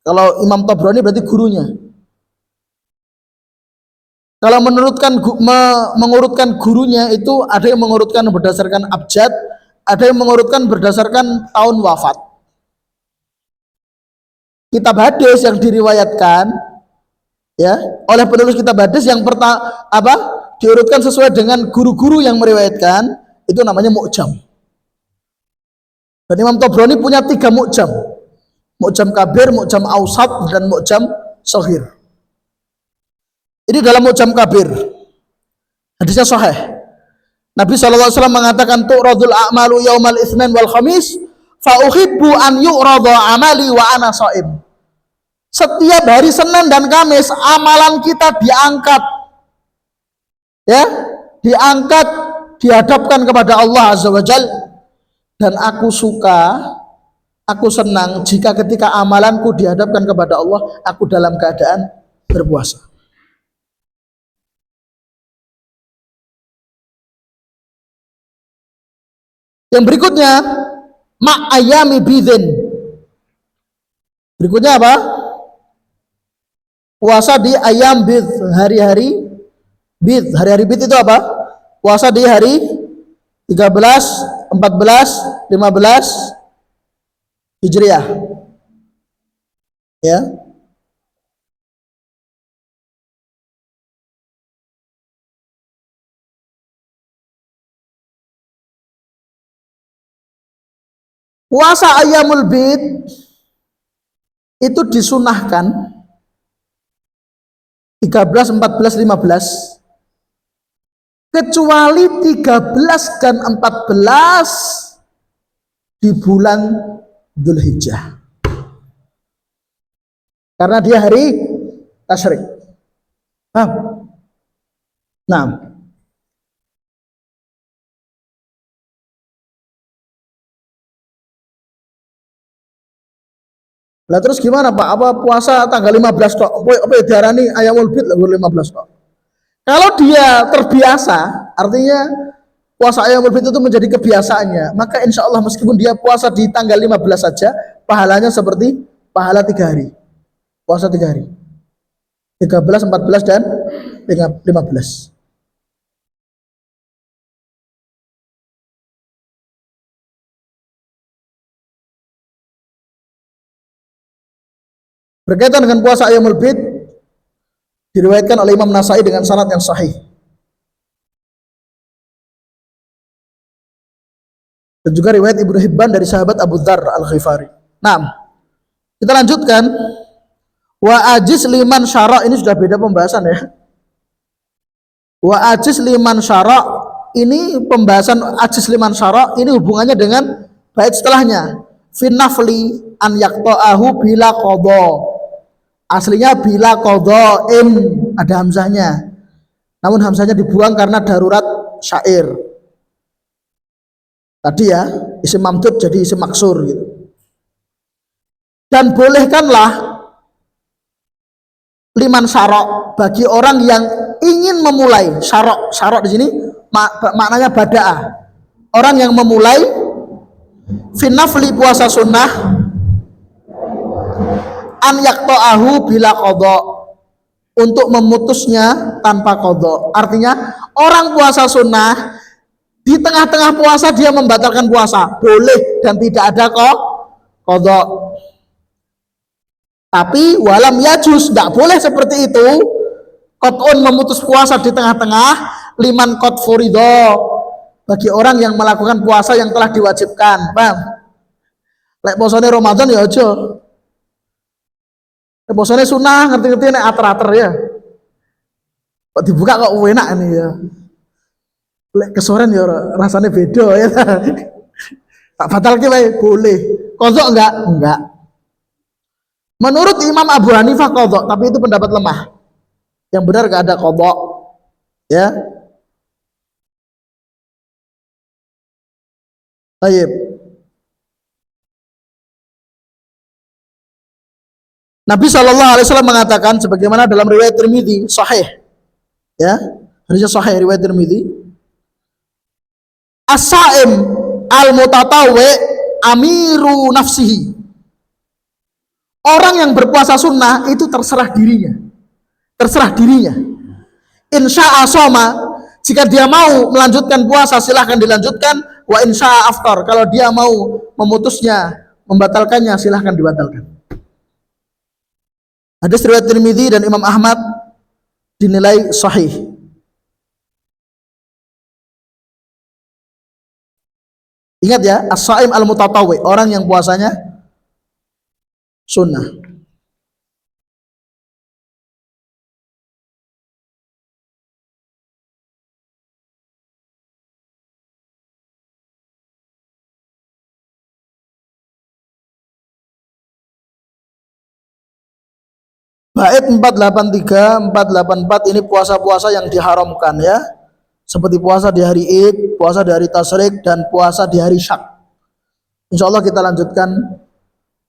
Kalau Imam Tabrani berarti gurunya. Kalau mengurutkan gurunya itu ada yang mengurutkan berdasarkan abjad, ada yang mengurutkan berdasarkan tahun wafat. Kitab hadis yang diriwayatkan ya oleh penulis kitab hadis yang diurutkan sesuai dengan guru-guru yang meriwayatkan, itu namanya mu'jam. Dan Imam Tabrani punya 3 mu'jam. Mu'jam Kabir, Mu'jam Awsat, dan Mu'jam Shaghir. Ini dalam Mu'jam Kabir, hadisnya sahih. Nabi SAW mengatakan tu'radul a'malu yaumal itsnain wal khamis fa uhibbu an yu'rada amali wa ana shaim. Setiap hari Senin dan Kamis amalan kita diangkat, ya, diangkat, dihadapkan kepada Allah Azza wa Jal. Dan aku senang jika ketika amalanku dihadapkan kepada Allah, aku dalam keadaan berpuasa. Yang berikutnya ma'ayami bidhin. Berikutnya apa? Puasa di ayam bid, hari-hari bid. Hari-hari bid itu apa? Puasa di hari 13, 14, 15 Hijriah. Ya. Puasa Ayyamul Bid itu disunahkan 13, 14, 15 kecuali 13 dan 14 di bulan Dzulhijjah. Karena dia hari tasyrik. Nah, lah terus gimana Pak? Apa puasa tanggal 15 tok? Apa diarani Ayyamul Bid 15 tok? Kalau dia terbiasa, artinya puasa Ayyamul Bid itu menjadi kebiasaannya, maka insya Allah meskipun dia puasa di tanggal 15 saja, pahalanya seperti pahala 3 hari. Puasa 3 hari. 13, 14 dan 15. Berkaitan dengan puasa Ayyamul Bid, diriwayatkan oleh Imam Nasai dengan sanad yang sahih. Dan juga riwayat Ibnu Hibban dari sahabat Abu Dzar Al-Ghifari. Nah, kita lanjutkan. Wa ajiz liman syara, ini sudah beda pembahasan ya. Wa ajiz liman syara, ini pembahasan ajiz liman syara, ini hubungannya dengan bait setelahnya. fin nafli an yaqta'ahu bila qadha. Aslinya bila qadha'in, ada hamzahnya. Namun hamzahnya dibuang karena darurat syair. Tadi ya, isim mamdud jadi isim maksur gitu. Dan bolehkanlah liman syarok, bagi orang yang ingin memulai. Syarok di sini maknanya bada'ah, orang yang memulai fin nafli puasa sunnah an yaqta'ahu bila qadha, untuk memutusnya tanpa qadha. Artinya orang puasa sunnah di tengah-tengah puasa dia membatalkan puasa, boleh dan tidak ada qadha. Tapi walam yajuz, tidak boleh seperti itu. Qat'un, memutus puasa di tengah-tengah, liman qad furido, bagi orang yang melakukan puasa yang telah diwajibkan. Paham? Lek posone Ramadan ya aja. Lek posone sunah ngerti-ngerti nek ater-ater ya. Kok dibuka kok enak ini ya. Lek kesoren ya rasanya beda ya. Tak batalke wae boleh. Qadha enggak? Enggak. Menurut Imam Abu Hanifah qadha, tapi itu pendapat lemah. Yang benar enggak ada qadha. Ya. Baik. Nabi Shallallahu Alaihi Wasallam mengatakan sebagaimana dalam riwayat Tirmidzi sahih, ya, hadisnya sahih riwayat Tirmidzi, as-saim al-mutatawwi amiru nafsihi, orang yang berpuasa sunnah itu terserah dirinya. Insya'a soma, jika dia mau melanjutkan puasa silahkan dilanjutkan, wa insya'a aftar, kalau dia mau memutusnya, membatalkannya, silahkan dibatalkan. Hadis riwayat Tirmidzi dan Imam Ahmad dinilai sahih. Ingat ya, as-saim al-mutatawwi, orang yang puasanya sunnah. Bait 483, 484 ini puasa-puasa yang diharamkan ya. Seperti puasa di hari Id, puasa di hari Tasyrik, dan puasa di hari Syak. Insyaallah kita lanjutkan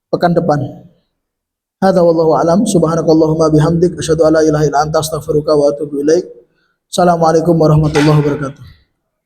pekan depan. Hadza wallahu a'lam. Subhanakallahumma bihamdik asyhadu an la ilaha illa anta astaghfiruka wa atubu ilaik. Assalamualaikum warahmatullahi wabarakatuh.